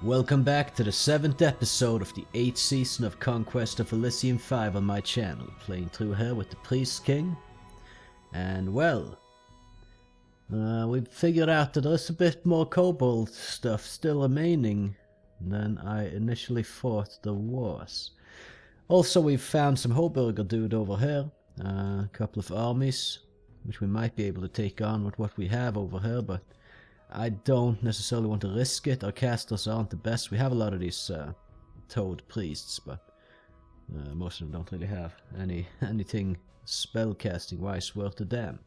Welcome back to the 7th episode of the 8th season of Conquest of Elysium 5 on my channel, playing through here with the Priest King. And well, we've figured out that there's a bit more kobold stuff still remaining than I initially thought there was. Also, we've found some Hoburger dude over here, a couple of armies, which we might be able to take on with what we have over here, but I don't necessarily want to risk it. Our casters aren't the best. We have a lot of these toad priests, but most of them don't really have anything spellcasting wise worth a damn.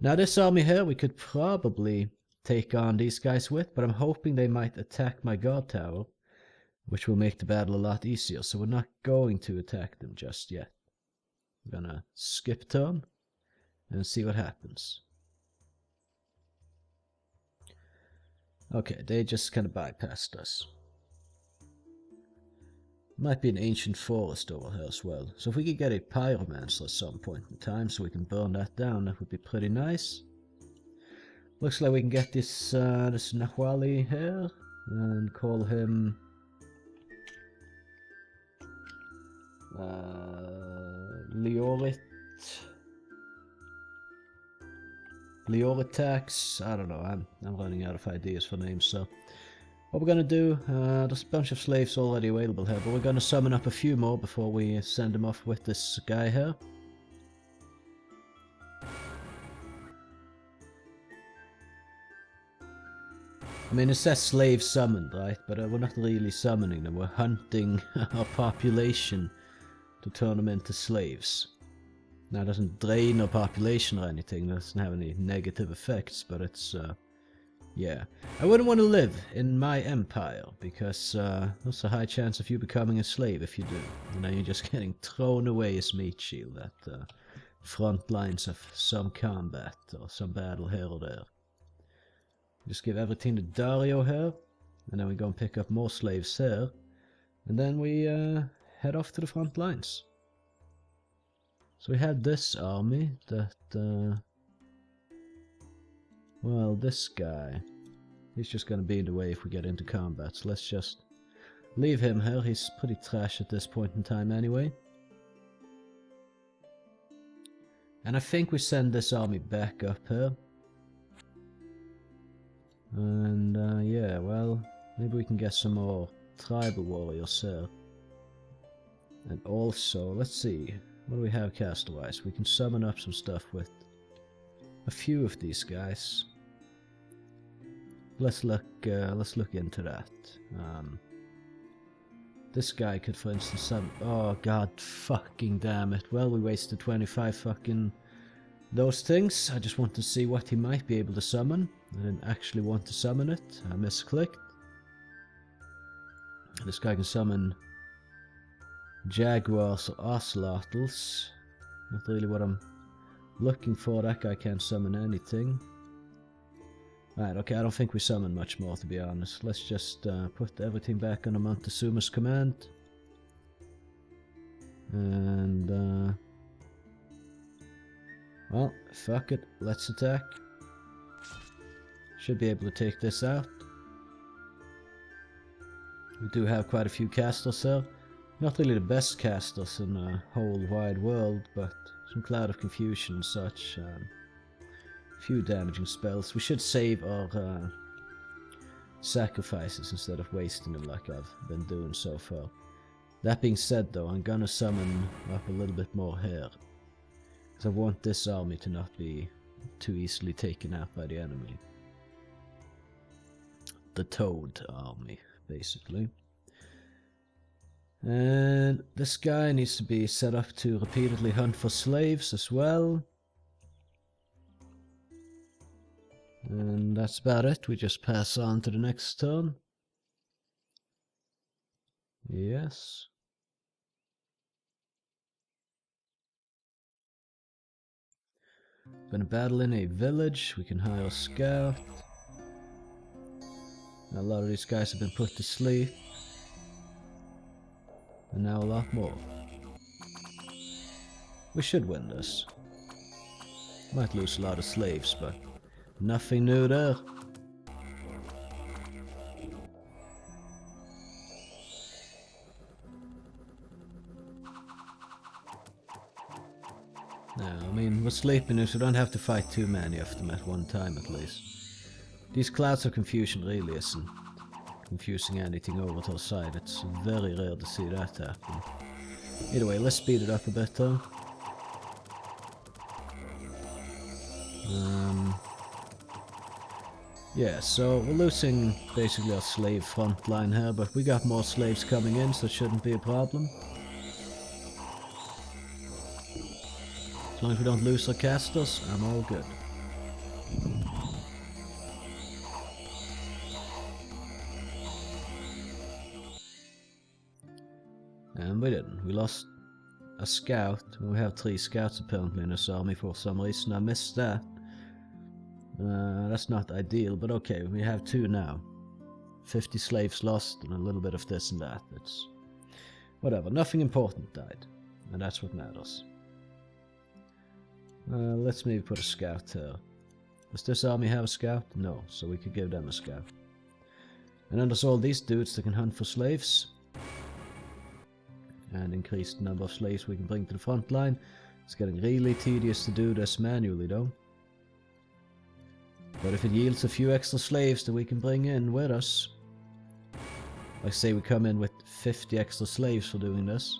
Now this army here we could probably take on these guys with, but I'm hoping they might attack my guard tower, which will make the battle a lot easier, so we're not going to attack them just yet. We're gonna skip turn and see what happens. Okay, they just kind of bypassed us. Might be an ancient forest over here as well. So if we could get a pyromancer at some point in time so we can burn that down, that would be pretty nice. Looks like we can get this this Nahuali here and call him Leoritax. I don't know, I'm running out of ideas for names, so what we're gonna do, there's a bunch of slaves already available here, but we're gonna summon up a few more before we send them off with this guy here. I mean, it says slaves summoned, right? But we're not really summoning them, we're hunting our population to turn them into slaves. Now, it doesn't drain our population or anything, it doesn't have any negative effects, but it's, yeah. I wouldn't want to live in my empire, because there's a high chance of you becoming a slave if you do. And then you're just getting thrown away as meat shield at the front lines of some combat or some battle here or there. Just give everything to Dario here, and then we go and pick up more slaves here, and then we head off to the front lines. So we had this army that, well, this guy, he's just gonna be in the way if we get into combat, so let's just leave him here. He's pretty trash at this point in time anyway. And I think we send this army back up here. And, yeah, well, maybe we can get some more tribal warriors here. And also, let's see, what do we have caster-wise? We can summon up some stuff with a few of these guys. Let's look into that. This guy could, for instance, summon... Oh, god fucking damn it. Well, we wasted 25 fucking... those things. I just want to see what he might be able to summon. I didn't actually want to summon it. I misclicked. This guy can summon jaguars or ocelotls. Not really what I'm looking for. That guy can't summon anything. Right, okay, I don't think we summon much more, to be honest. Let's just put everything back under Montezuma's command. And, well, fuck it. Let's attack. Should be able to take this out. We do have quite a few casters here. Not really the best casters in the whole wide world, but some Cloud of Confusion and such. A few damaging spells. We should save our sacrifices instead of wasting them like I've been doing so far. That being said though, I'm gonna summon up a little bit more here. Because I want this army to not be too easily taken out by the enemy. The Toad army, basically. And this guy needs to be set up to repeatedly hunt for slaves as well. And that's about it. We just pass on to the next turn. Yes. Gonna battle in a village. We can hire a scout. A lot of these guys have been put to sleep. And now a lot more. We should win this. Might lose a lot of slaves, but nothing new there. No, I mean, we're sleeping, so we don't have to fight too many of them at one time at least. These clouds of confusion really isn't confusing anything over to the side. It's very rare to see that happen. Either way, let's speed it up a bit though. Yeah, so we're losing basically our slave front line here, but we got more slaves coming in, so it shouldn't be a problem. As long as we don't lose our casters, I'm all good. And we didn't. We lost a scout. We have 3 scouts apparently in this army for some reason. I missed that. That's not ideal, but okay, we have 2 now. 50 slaves lost and a little bit of this and that. It's whatever. Nothing important died, and that's what matters. Let's maybe put a scout here. Does this army have a scout? No, so we could give them a scout. And then there's all these dudes that can hunt for slaves. And increase the number of slaves we can bring to the front line. It's getting really tedious to do this manually though. But if it yields a few extra slaves that we can bring in with us, like say we come in with 50 extra slaves for doing this,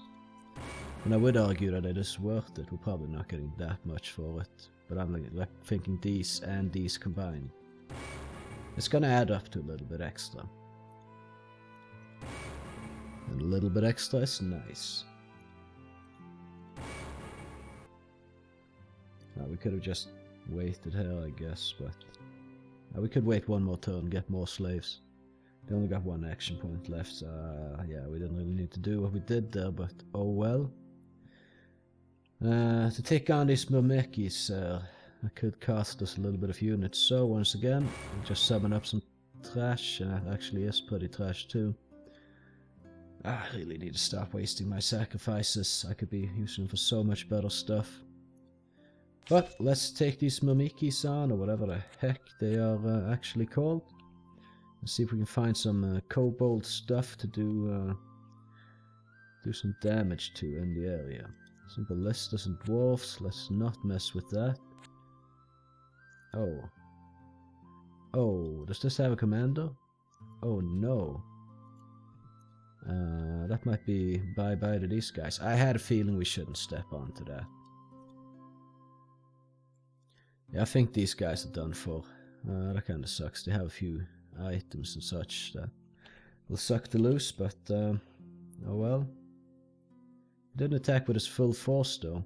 and I would argue that it is worth it. We're probably not getting that much for it, but I'm like thinking these and these combined. It's gonna add up to a little bit extra. And a little bit extra is nice. Now we could have just waited here, I guess, but we could wait one more turn and get more slaves. They only got 1 action point left, so yeah, we didn't really need to do what we did there, but oh well. To take on these Myrmekis, I could cost us a little bit of units, so once again, we'll just summon up some trash, and that actually is pretty trash too. I really need to stop wasting my sacrifices. I could be using them for so much better stuff. But let's take these Myrmekis on, or whatever the heck they are actually called. Let's see if we can find some kobold stuff to do some damage to in the area. Some ballistas and dwarfs. Let's not mess with that. Oh. Oh, does this have a commander? Oh no. That might be bye-bye to these guys. I had a feeling we shouldn't step onto that. Yeah, I think these guys are done for. That kind of sucks. They have a few items and such that will suck to lose, but oh well. He didn't attack with his full force though.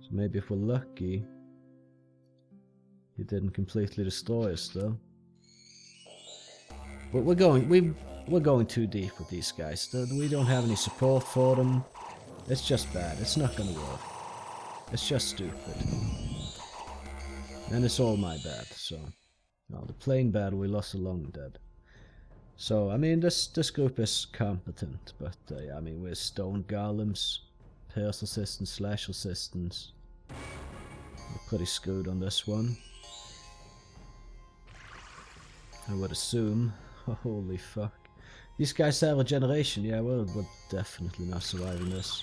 So maybe if we're lucky, he didn't completely destroy us though. But we're going too deep with these guys. We don't have any support for them. It's just bad. It's not gonna work. It's just stupid. And it's all my bad, so. No, the plane battle we lost a long dead. So, I mean, this group is competent, but, yeah, I mean, we're stone golems, pierce resistance, slash resistance. We're pretty screwed on this one. I would assume. Holy fuck. These guys have regeneration, yeah, we're definitely not surviving this.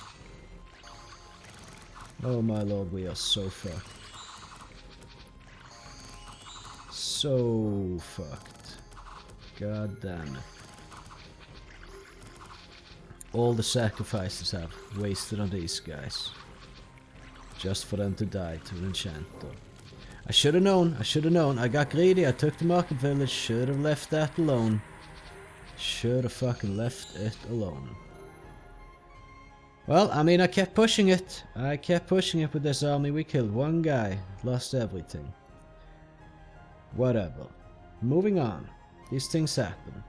Oh my lord, we are so fucked. So fucked. God damn it. All the sacrifices I've wasted on these guys. Just for them to die to an enchanter. I should have known, I got greedy, I took the market village, should have left that alone. Should have fucking left it alone. Well, I mean, I kept pushing it. I kept pushing it with this army. We killed one guy, lost everything. Whatever. Moving on. These things happen.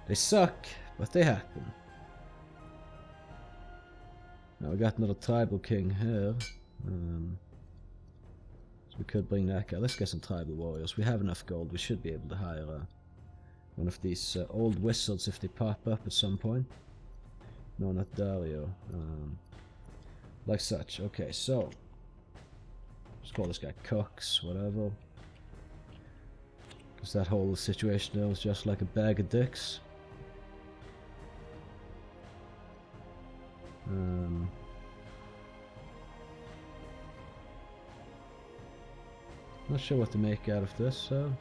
They suck, but they happen. Now we got another tribal king here. So we could bring that guy. Let's get some tribal warriors. We have enough gold. We should be able to hire one of these old wizards if they pop up at some point. No, not Dario. Like such. Okay, so. Let's call this guy Cox, whatever. Because that whole situation there was just like a bag of dicks. Not sure what to make out of this, so...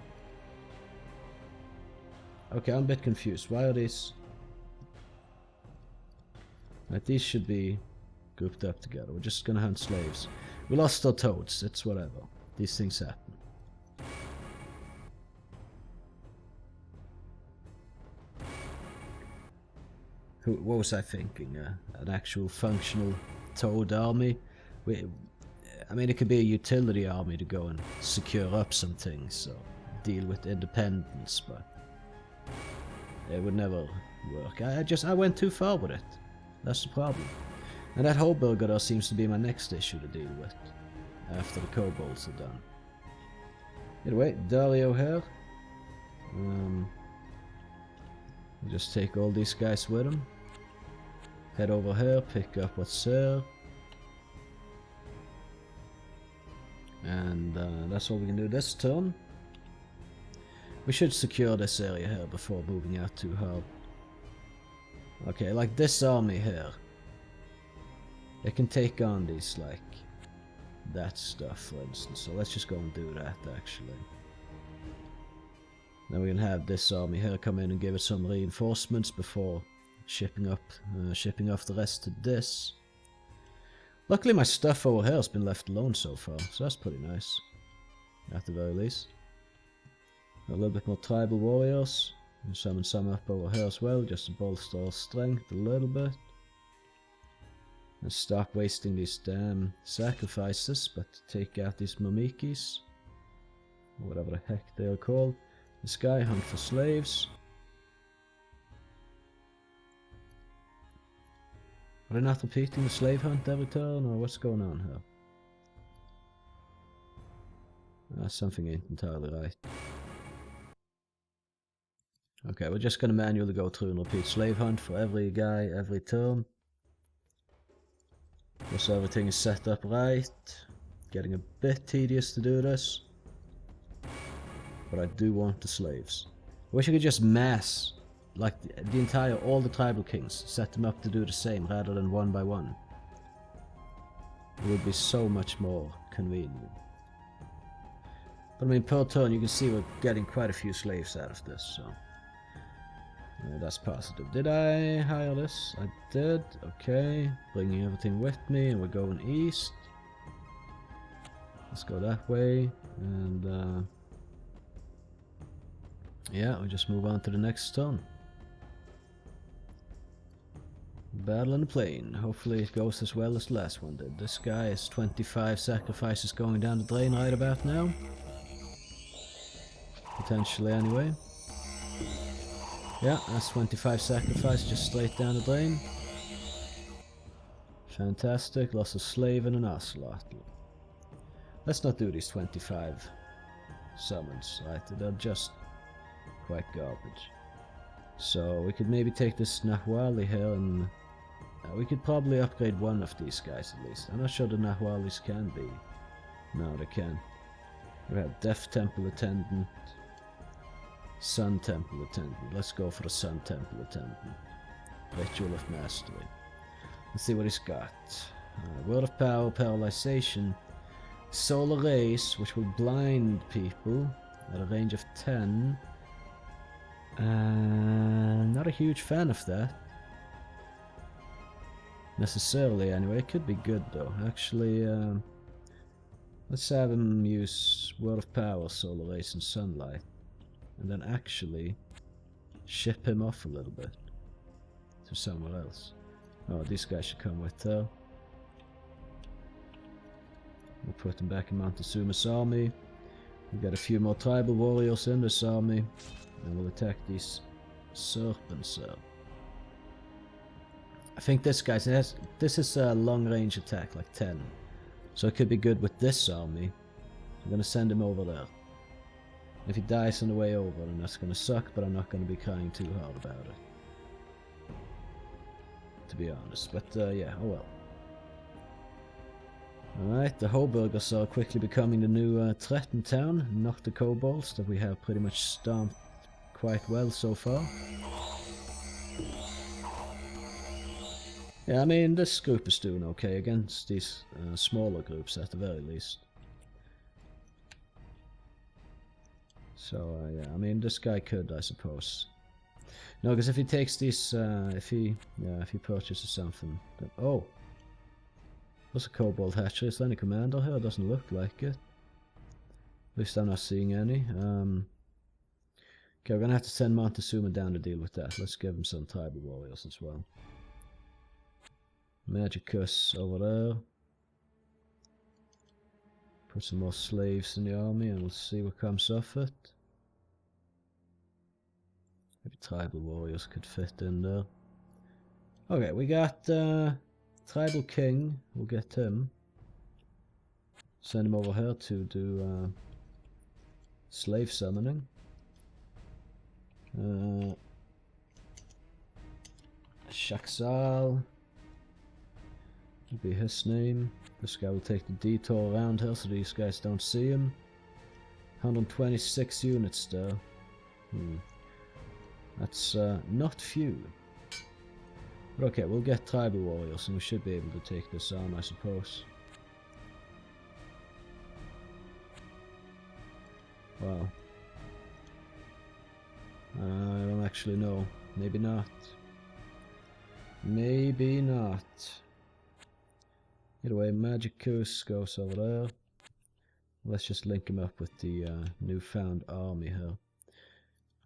Okay, I'm a bit confused. Why are these... Right, these should be grouped up together. We're just gonna hunt slaves. We lost our toads, it's whatever. These things happen. What was I thinking? An actual functional toad army? I mean, it could be a utility army to go and secure up some things, so deal with independence, but it would never work. I went too far with it. That's the problem. And that Hoburger there seems to be my next issue to deal with after the kobolds are done. Anyway, Dario here. Just take all these guys with him. Head over here, pick up what's there. And that's all we can do this turn. We should secure this area here before moving out too hard. Okay, like this army here. It can take on these, like, that stuff, for instance. So let's just go and do that, actually. Then we can have this army here come in and give it some reinforcements before shipping off the rest to this. Luckily my stuff over here has been left alone so far, so that's pretty nice. At the very least. A little bit more tribal warriors. And summon some up over here as well, just to bolster our strength a little bit. And stop wasting these damn sacrifices, but take out these Mumikis. Or whatever the heck they are called. This guy, hunt for slaves. Are they not repeating the slave hunt every turn, or what's going on here? Something ain't entirely right. Okay, we're just gonna manually go through and repeat slave hunt for every guy, every turn. So everything is set up right. Getting a bit tedious to do this. But I do want the slaves. I wish I could just mass, like all the tribal kings, set them up to do the same rather than one by one. It would be so much more convenient. But I mean, per turn you can see we're getting quite a few slaves out of this, so... that's positive. Did I hire this? I did, okay. Bringing everything with me, and we're going east. Let's go that way, and yeah, we just move on to the next turn. Battle in the plain. Hopefully it goes as well as the last one did. This guy is 25 sacrifices going down the drain right about now. Potentially anyway. Yeah, that's 25 sacrifice just straight down the drain. Fantastic. Lost a slave and an ocelot. Let's not do these 25 summons, right? They're just quite garbage. So we could maybe take this Nahwali here and we could probably upgrade one of these guys at least. I'm not sure the Nahwalis can be. No, they can. We have Death Temple Attendant, Sun Temple Attendant. Let's go for the Sun Temple Attendant. Ritual of Mastery. Let's see what he's got. Word of Power, Paralyzation, Solar Rays, which will blind people at a range of 10. Not a huge fan of that. Necessarily, anyway. It could be good, though. Actually, let's have him use Word of Power, Solar Rays, and Sunlight. And then actually ship him off a little bit to somewhere else. Oh, these guys should come with her. We'll put them back in Montezuma's army. We've got a few more tribal warriors in this army. And we'll attack these serpents. I think this guy's this is a long range attack, like 10. So it could be good with this army. I'm gonna send him over there. If he dies on the way over, then that's gonna suck, but I'm not gonna be crying too hard about it. To be honest, but yeah, oh well. Alright, the Hoburgers are quickly becoming the new threat in town, not the kobolds that we have pretty much stomped quite well so far. Yeah, I mean, this group is doing okay against these smaller groups at the very least. So, yeah, I mean, this guy could, I suppose. No, because if he takes these, if he purchases something, then, oh! There's a kobold hatchery. Is there any commander here? It doesn't look like it. At least I'm not seeing any. Okay, we're gonna have to send Montezuma down to deal with that. Let's give him some tribal warriors as well. Magicus over there. Put some more slaves in the army and we'll see what comes of it. Maybe tribal warriors could fit in there. Okay, we got tribal king. We'll get him. Send him over here to do slave summoning. Shaxal will be his name. This guy will take the detour around here so these guys don't see him. 126 units there. That's not few. But okay, we'll get tribal warriors and we should be able to take this on, I suppose. Wow. I don't actually know. Maybe not. Maybe not. Either way, Magicus goes over there. Let's just link him up with the newfound army here.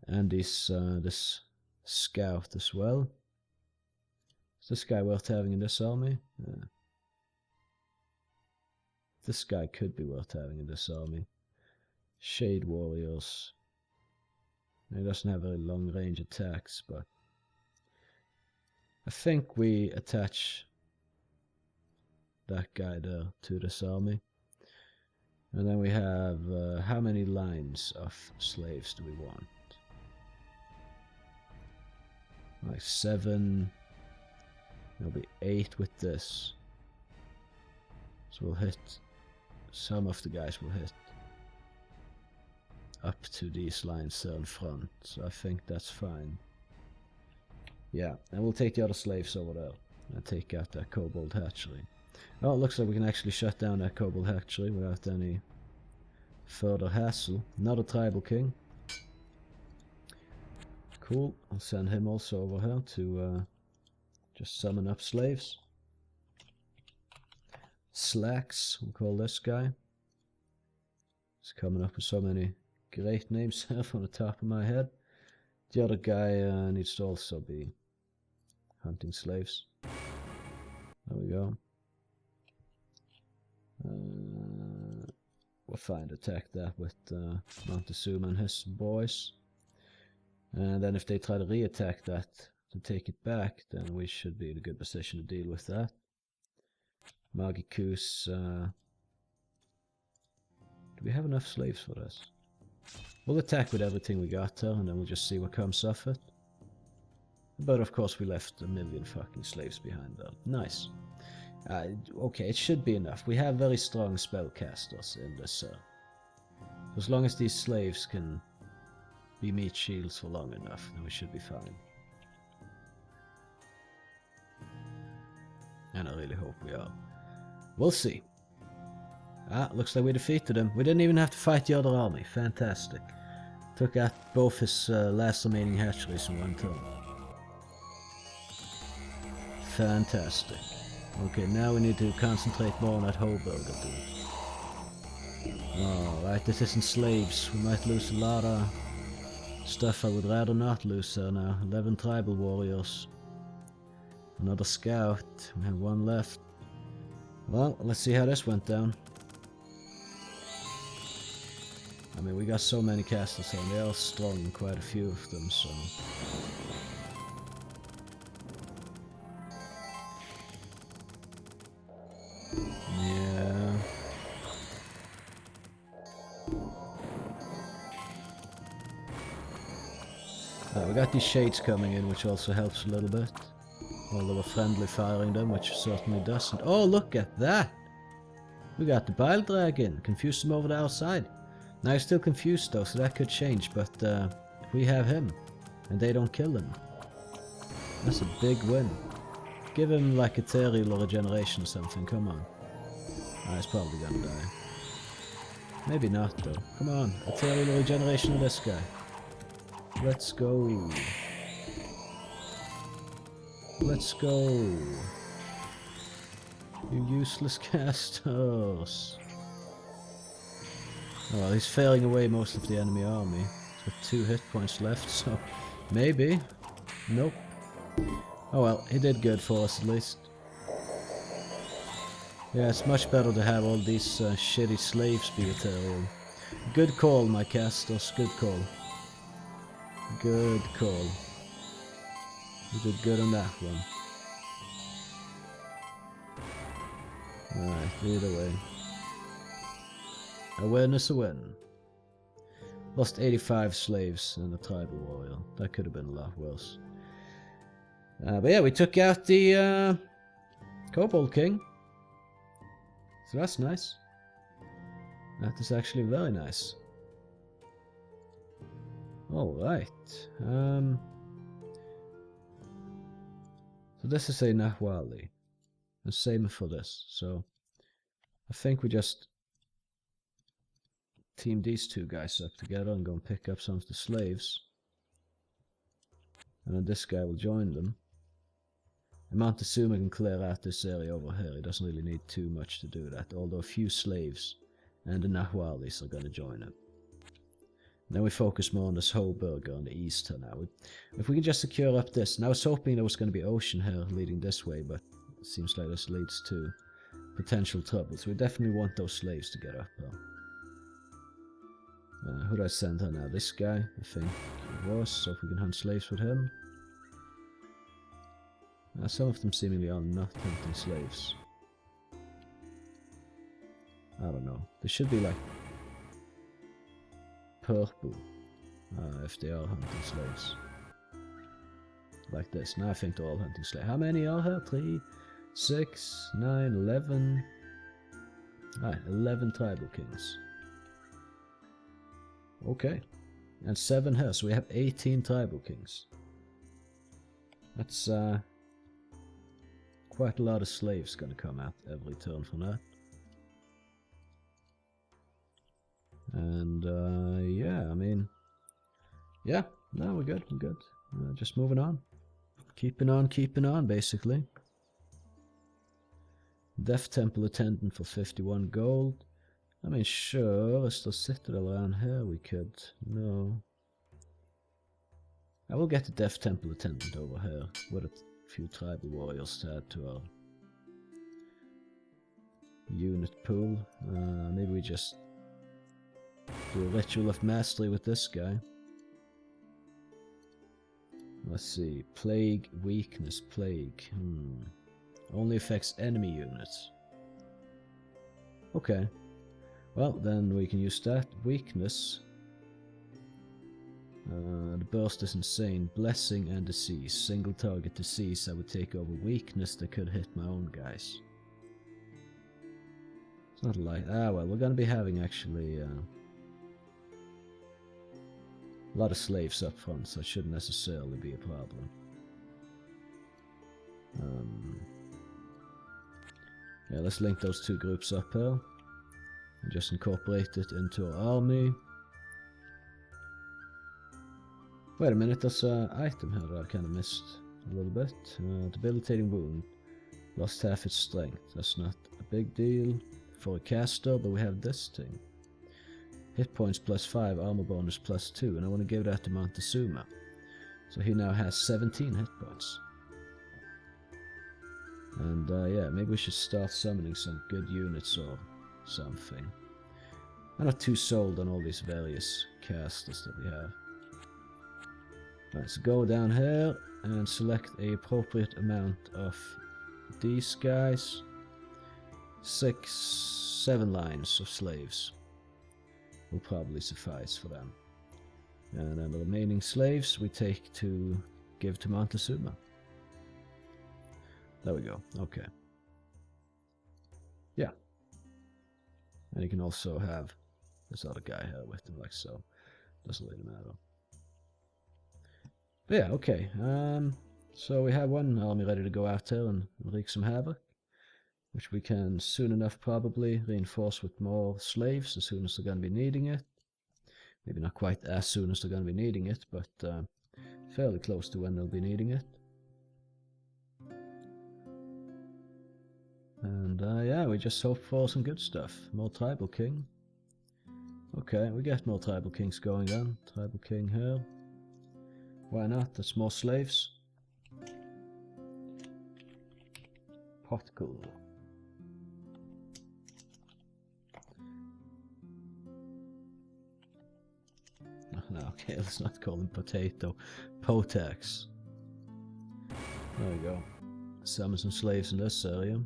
And this scout as well. Is this guy worth having in this army? Yeah. This guy could be worth having in this army. Shade warriors. He doesn't have very long range attacks, but I think we attach that guy there to this army. And then we have how many lines of slaves do we want? Like 7. There'll be 8 with this. So we'll hit. Some of the guys will hit up to these lines there in front. So I think that's fine. Yeah, and we'll take the other slaves over there and take out that kobold hatchery. Oh, it looks like we can actually shut down that kobold hatchery without any further hassle. Another tribal king. Cool. I'll send him also over here to just summon up slaves. Slacks, we'll call this guy. He's coming up with so many great names here from the top of my head. The other guy needs to also be hunting slaves. There we go. We'll fine attack that with Montezuma and his boys. And then if they try to re-attack that to take it back, then we should be in a good position to deal with that. Magicus. Do we have enough slaves for this? We'll attack with everything we got there, and then we'll just see what comes of it. But of course we left 1,000,000 fucking slaves behind there. Nice. Okay, it should be enough. We have very strong spellcasters in this. As long as these slaves can be meat shields for long enough, then we should be fine. And I really hope we are. We'll see. Looks like we defeated him. We didn't even have to fight the other army. Fantastic. Took out both his last remaining hatcheries in one turn. Fantastic. Okay, now we need to concentrate more on that Hoburger dude. Alright, this isn't slaves. We might lose a lot of stuff I would rather not lose there now. 11 tribal warriors. Another scout. We have 1 left. Well, let's see how this went down. I mean, we got so many castles and they are strong, quite a few of them, so... Yeah... we got these shades coming in, which also helps a little bit. Although we're friendly firing them, which certainly doesn't. Oh, look at that! We got the Bile Dragon. Confused him over to our side. Now he's still confused though, so that could change, but if we have him, and they don't kill him, that's a big win. Give him like ethereal or regeneration or something, come on. He's probably gonna die. Maybe not though. Come on, arterial regeneration of this guy. Let's go. Let's go. You useless casters. Oh well, he's failing away most of the enemy army. He's got 2 hit points left, so maybe. Nope. Oh well, he did good for us at least. Yeah, it's much better to have all these shitty slaves be ethereal. Good call, my casters. Good call. Good call. You did good on that one. Alright, either way. A win is a win. Lost 85 slaves and a tribal warrior. That could have been a lot worse. But yeah, we took out the Kobold King. So that's nice. That is actually very nice. Alright. So this is a Nahwali. The same for this. So I think we just team these 2 guys up together and go and pick up some of the slaves. And then this guy will join them. And Montezuma can clear out this area over here. He doesn't really need too much to do that, although a few slaves and the Nahwalis are going to join him. Then we focus more on this Hoburger on the east here now. If we can just secure up this. And I was hoping there was going to be ocean here leading this way, but it seems like this leads to potential trouble. So we definitely want those slaves to get up though. Who did I send her now? This guy, I think it was. So if we can hunt slaves with him. Some of them seemingly are not hunting slaves. I don't know. They should be like purple if they are hunting slaves. Like this. Now I think they're all hunting slaves. How many are here? 3, 6, 9, 11. Alright, 11 tribal kings. Okay. And 7 here, so we have 18 tribal kings. That's quite a lot of slaves gonna come out every turn from that. And yeah, I mean, yeah, no, we're good, we're good. Just moving on. Keeping on, basically. Death Temple Attendant for 51 gold. I mean, sure, is there Citadel around here we could? No. I will get the Death Temple Attendant over here with a few tribal warriors to add to our unit pool. Maybe we just do a Ritual of Mastery with this guy. Let's see. Plague, Weakness, Plague. Only affects enemy units. Okay. Well, then we can use that. Weakness. The burst is insane. Blessing and Disease. Single target disease. I would take over weakness that could hit my own guys. It's not like... well, we're gonna be having actually a lot of slaves up front, so it shouldn't necessarily be a problem. Yeah, let's link those 2 groups up here. And just incorporate it into our army. Wait a minute, there's an item here that I kind of missed a little bit. Debilitating wound. Lost half its strength. That's not a big deal for a caster, but we have this thing. Hit points +5, armor bonus +2, and I want to give that to Montezuma. So he now has 17 hit points. And yeah, maybe we should start summoning some good units or something. I'm not too sold on all these various casters that we have. Right, so go down here and select a appropriate amount of these guys. 6, 7 lines of slaves will probably suffice for them. And then the remaining slaves we take to give to Montezuma. There we go, okay. Yeah. And you can also have this other guy here with him like so. Doesn't really matter. But yeah, okay. So we have one army ready to go out there and wreak some havoc. which we can soon enough probably reinforce with more slaves as soon as they're going to be needing it. Maybe not quite as soon as they're going to be needing it, but fairly close to when they'll be needing it. And yeah, we just hope for some good stuff. More tribal king. Okay, we get more tribal kings going on. Tribal king here. Why not? That's more slaves. Potcal. No, okay, let's not call him potato. Potax. There we go. Summon some slaves in this area.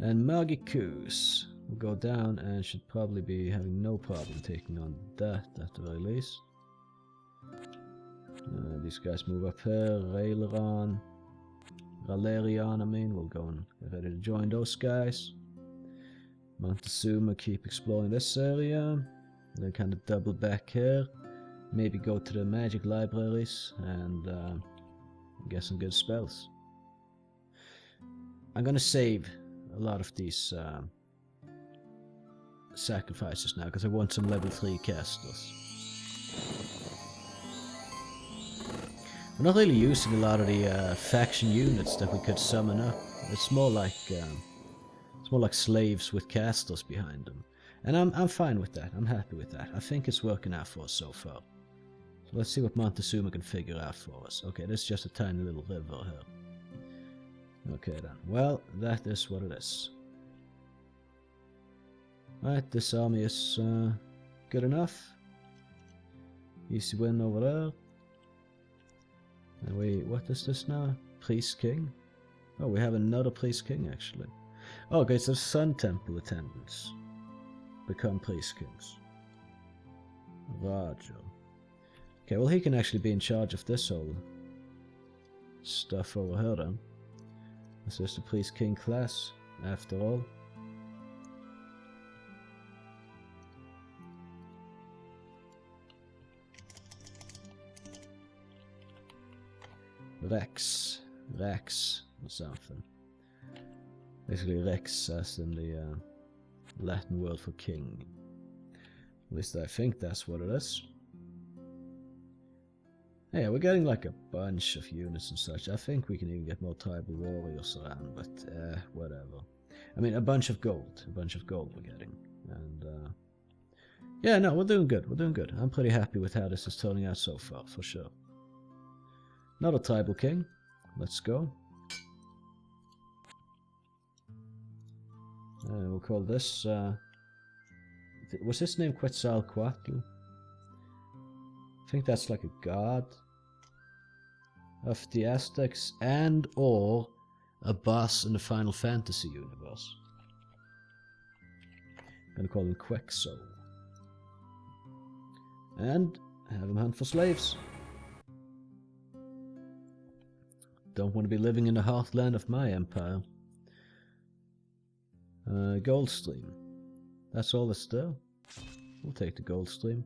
And Magicus will go down and should probably be having no problem taking on that at the very least. These guys move up here. Ralerion, I mean, we'll go and get ready to join those guys. Montezuma keep exploring this area. Then kind of double back here. Maybe go to the magic libraries and get some good spells. I'm gonna save a lot of these sacrifices now because I want some level 3 casters. We're not really using a lot of the faction units that we could summon up. It's more like slaves with casters behind them, and I'm fine with that. I'm happy with that. I think it's working out for us so far. So let's see what Montezuma can figure out for us. Okay, this is just a tiny little river here. Okay then. Well, that is what it is. Right, this army is good enough. Easy win over there. And what is this now? Priest King? Oh, we have another Priest King actually. Oh, okay, so Sun Temple attendants become Priest Kings. Roger. Okay, well he can actually be in charge of this whole stuff over here then. This is the Priest King class, after all. Rex or something. Basically Rex as in the Latin word for king. At least I think that's what it is. Yeah, we're getting like a bunch of units and such. I think we can even get more tribal warriors around, but whatever. I mean, a bunch of gold we're getting. And yeah, no, we're doing good. I'm pretty happy with how this is turning out so far, for sure. Not a tribal king. Let's go. We'll call this... was his name Quetzalcoatl? I think that's like a god of the Aztecs and or a boss in the Final Fantasy universe. I'm gonna call him Quexo. And have him hunt for slaves. Don't want to be living in the heartland of my empire. Goldstream. That's all that's there. We'll take the Goldstream.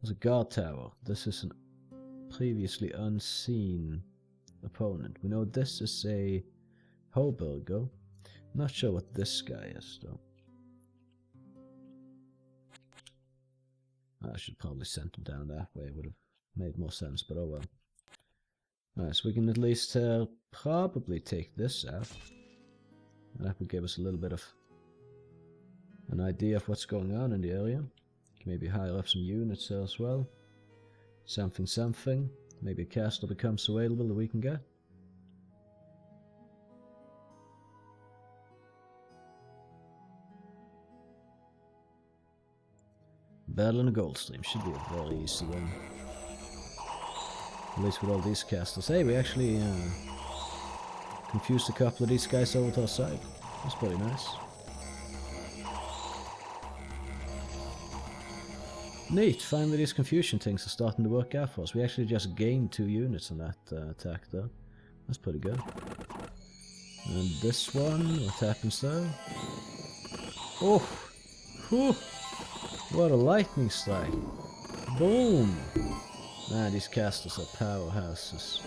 There's a guard tower. This is a previously unseen opponent. We know this is a Hoburger. Not sure what this guy is though. I should probably send him down that way. It would have made more sense, but oh well. Alright, so we can at least probably take this out. And that will give us a little bit of an idea of what's going on in the area. Maybe hire up some units there as well. Something. Maybe a castle becomes available that we can get. Battle in a Goldstream should be a very easy one. At least with all these castles. Hey, we actually confused a couple of these guys over to our side. That's pretty nice. Neat, finally these confusion things are starting to work out for us. We actually just gained 2 units on that attack there. That's pretty good. And this one, what happens there? Oh! Whew! What a lightning strike! Boom! Man, these castles are powerhouses.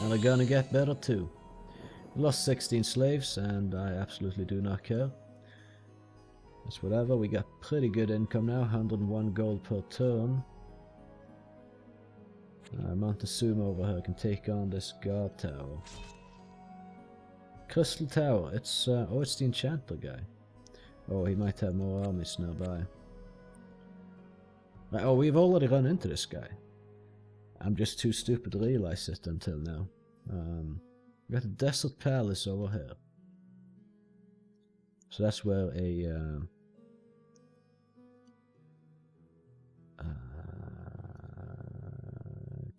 And they're gonna get better too. We lost 16 slaves, and I absolutely do not care. It's whatever, we got pretty good income now, 101 gold per turn. Montezuma over here can take on this guard tower. Crystal Tower, it's oh, it's the enchanter guy. Oh, he might have more armies nearby. Right, oh, we've already run into this guy. I'm just too stupid to realize it until now. We got a desert palace over here. So that's where a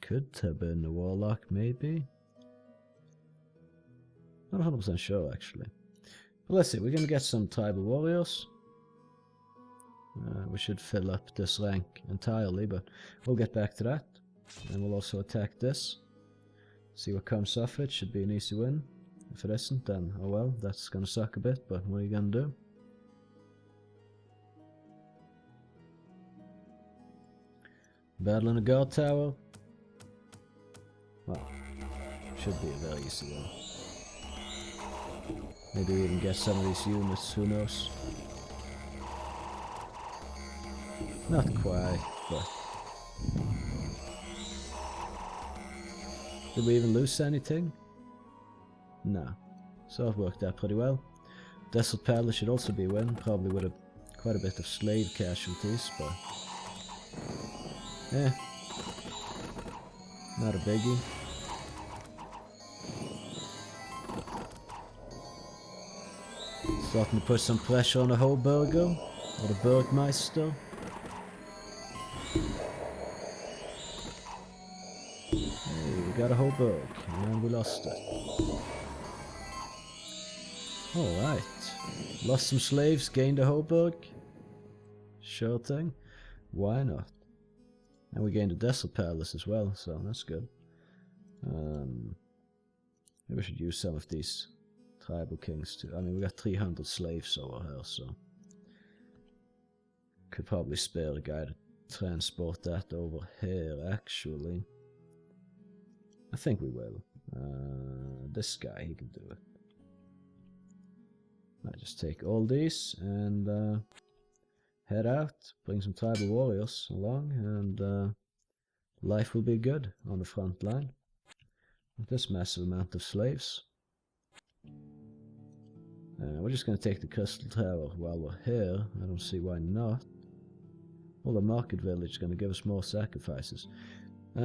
could have been a warlock, maybe. Not 100% sure, actually. But let's see, we're gonna get some tribal warriors. We should fill up this rank entirely, but we'll get back to that. And we'll also attack this. See what comes off it. Should be an easy win. If it isn't, then oh well, that's gonna suck a bit, but what are you gonna do? Battle in a guard tower. Well, should be a very easy one. Maybe even get some of these units, who knows? Not quite, but... Did we even lose anything? No. So it worked out pretty well. Desert Palace should also be a win, probably with quite a bit of slave casualties, but... yeah. Not a biggie. Starting to put some pressure on the Hoburger, or the Bergmeister. Hey, we got a Hoburg, and we lost it. Alright. Lost some slaves, gained a Hoburg. Sure thing. Why not? And we gained a Desert Palace as well, so that's good. Maybe we should use some of these tribal kings too. I mean, we got 300 slaves over here, so could probably spare a guy to transport that over here, actually. I think we will. This guy, he can do it. I just take all these and head out, bring some tribal warriors along, and life will be good on the front line with this massive amount of slaves. We're just going to take the Crystal Tower while we're here. I don't see why not. Well, the Market Village is going to give us more sacrifices.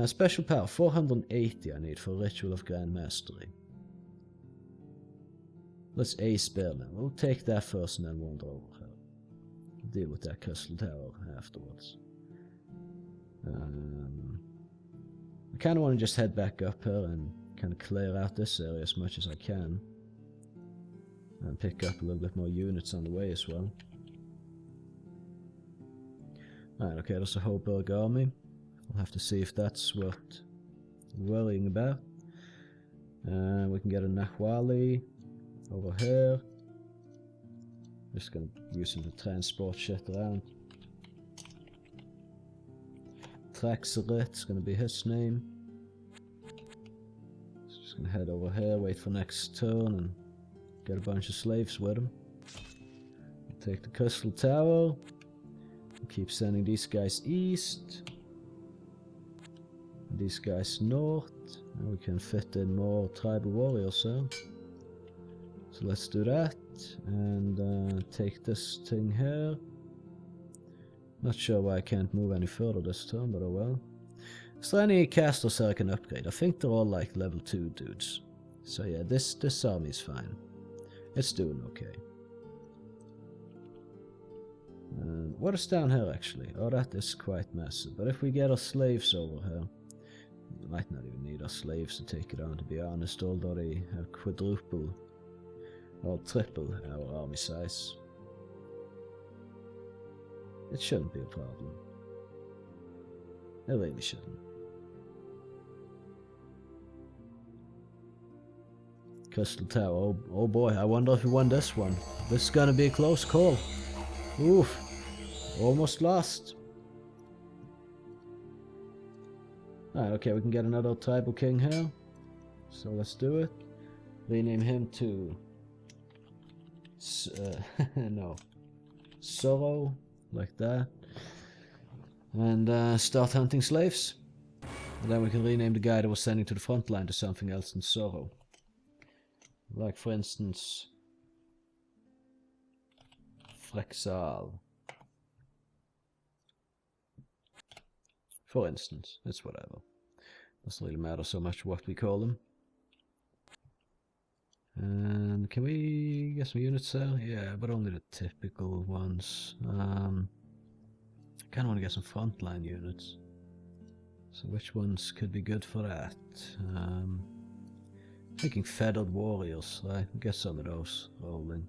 Special power, 480 I need for Ritual of Grand Mastery. Let's spare them. We'll take that first and then wander over here. Deal with that Crystal Tower afterwards. I kind of want to just head back up here and kind of clear out this area as much as I can. And pick up a little bit more units on the way as well. Alright, okay, there's a Hoburg army. We'll have to see if that's worth worrying about. We can get a Nahwali over here. Just gonna use him to transport shit around. Traxerit's gonna be his name. So just gonna head over here, wait for next turn, and get a bunch of slaves with him. Take the Crystal Tower. Keep sending these guys east. And these guys north. And we can fit in more tribal warriors here. So let's do that. And take this thing here. Not sure why I can't move any further this turn, but oh well. Is there any casters I can upgrade? I think they're all like level 2 dudes. So yeah, this army is fine. It's doing okay. What is down here actually? Oh, that is quite massive. But if we get our slaves over here, we might not even need our slaves to take it on, to be honest, although they have quadruple or triple our army size. It shouldn't be a problem. It really shouldn't. Crystal Tower, oh boy, I wonder if we won this one. This is gonna be a close call. Oof, almost lost. Alright, okay, we can get another tribal king here. So let's do it. rename him to no, Sorrow, like that, and start hunting slaves. And then we can rename the guy that was sending to the front line to something else than Sorrow. Like, for instance, Frexal. For instance, it's whatever. Doesn't really matter so much what we call him. And can we get some units there? Yeah, but only the typical ones. I kind of want to get some frontline units. So which ones could be good for that? Thinking feathered warriors, right? Get some of those rolling,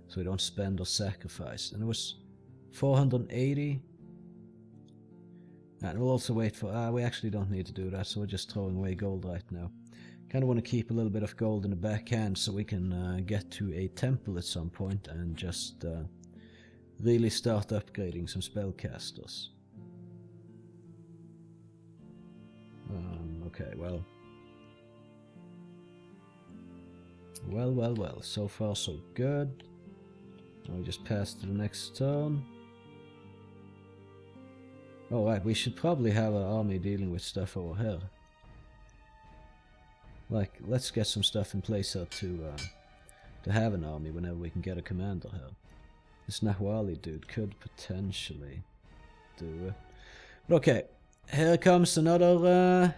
so we don't spend or sacrifice. And it was 480. And we'll also wait for. We actually don't need to do that, so we're just throwing away gold right now. Kind of want to keep a little bit of gold in the backhand so we can get to a temple at some point and just really start upgrading some spellcasters. Okay, well. Well, so far so good. Now we just pass to the next turn. Alright, we should probably have an army dealing with stuff over here. Like, let's get some stuff in place here to have an army whenever we can get a commander here. This Nahwali dude could potentially do it. But okay, here comes another...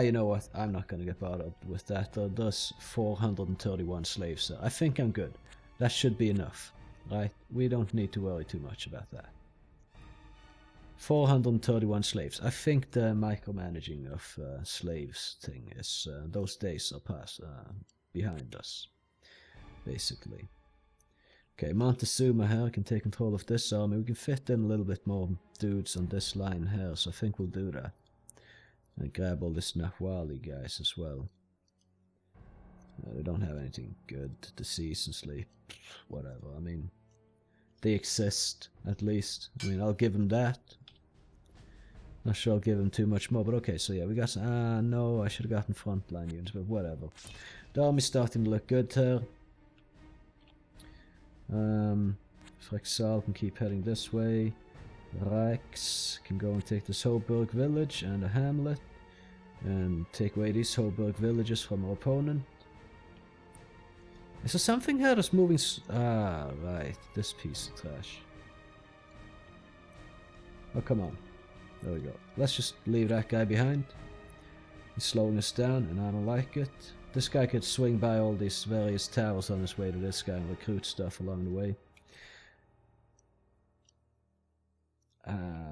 you know what? I'm not going to get bothered with that. There's 431 slaves there. I think I'm good. That should be enough, right? We don't need to worry too much about that. 431 slaves. I think the micromanaging of slaves thing is... those days are behind us, basically. Okay, Montezuma here can take control of this army. We can fit in a little bit more dudes on this line here, so I think we'll do that. And grab all this Nahwali guys as well. They don't have anything good to seize and sleep. Whatever, I mean... they exist, at least. I mean, I'll give them that. Not sure I'll give them too much more, but okay, so yeah, we got some... no, I should have gotten frontline units, but whatever. The army's starting to look good here. Frexal can keep heading this way. Rex can go and take this Hoburg village and a hamlet. And take away these Hoburg villages from our opponent. Is there something here that's moving... right. This piece of trash. Oh, come on. There we go. Let's just leave that guy behind. He's slowing us down, and I don't like it. This guy could swing by all these various towers on his way to this guy and recruit stuff along the way.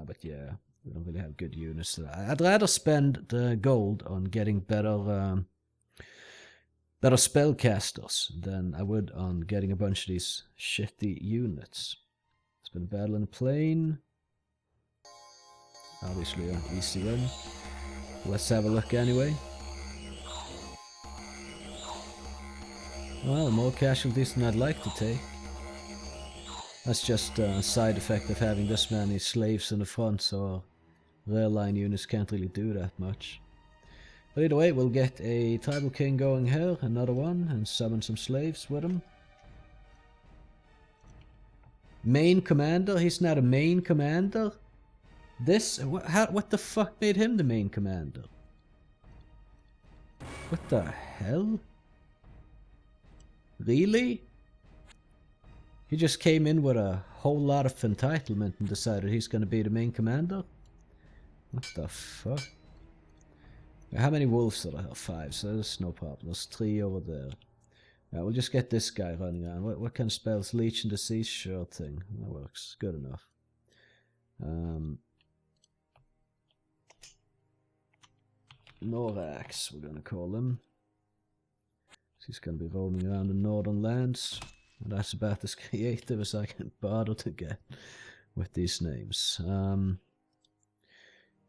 But yeah, we don't really have good units. I'd rather spend the gold on getting better better spellcasters than I would on getting a bunch of these shitty units. It's been a battle in the plain. Obviously an easy win. Let's have a look anyway. Well, more casualties than I'd like to take. That's just a side effect of having this many slaves in the front, so rail line units can't really do that much. But either way, we'll get a tribal king going here, another one, and summon some slaves with him. Main commander? He's not a main commander? What the fuck made him the main commander? What the hell? Really? He just came in with a whole lot of entitlement and decided he's going to be the main commander? What the fuck? How many wolves are there? 5, so there's no problem. There's 3 over there. Yeah, we'll just get this guy running around. What kind of spells? Leech and Disease? Sure thing. That works. Good enough. Norax, we're going to call him. He's going to be roaming around the northern lands. And that's about as creative as I can bother to get with these names.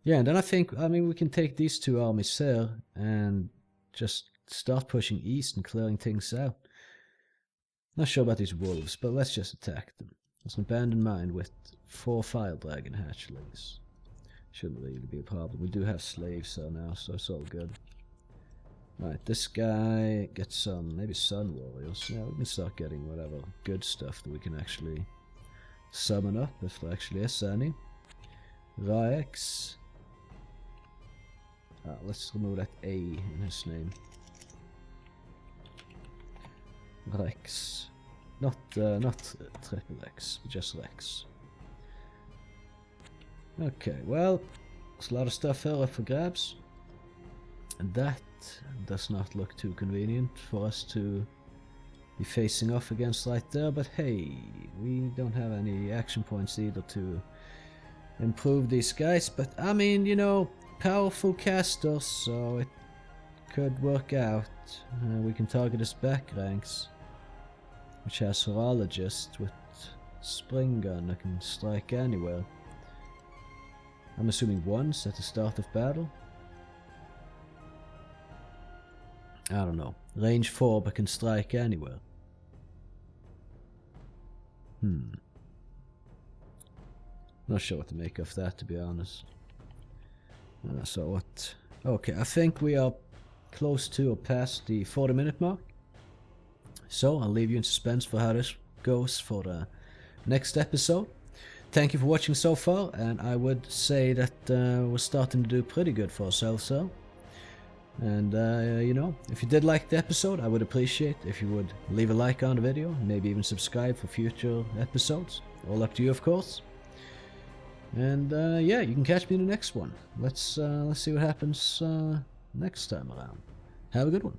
Yeah, and then I mean, we can take these 2 armies there and just start pushing east and clearing things out. Not sure about these wolves, but let's just attack them. There's an abandoned mine with 4 fire dragon hatchlings. Shouldn't really be a problem. We do have slaves there now, so it's all good. Right, this guy gets some, maybe Sun Warriors. Yeah, we can start getting whatever good stuff that we can actually summon up, if there actually is any. Raex. Let's remove that A in his name. Rex. Not triple X, just Rex. Okay, well, there's a lot of stuff here up for grabs. And that does not look too convenient for us to be facing off against right there, but hey, we don't have any action points either to improve these guys, but I mean, you know, powerful casters, so it could work out. We can target his back ranks, which has Herologist with Spring Gun that can strike anywhere. I'm assuming once at the start of battle. I don't know. Range 4 but can strike anywhere. Not sure what to make of that, to be honest. So what? Okay, I think we are close to or past the 40-minute mark. So I'll leave you in suspense for how this goes for the next episode. Thank you for watching so far, and I would say that we're starting to do pretty good for ourselves here. And you know, if you did like the episode, I would appreciate if you would leave a like on the video, maybe even subscribe for future episodes. All up to you, of course. And yeah, you can catch me in the next one. Let's see what happens next time around. Have a good one.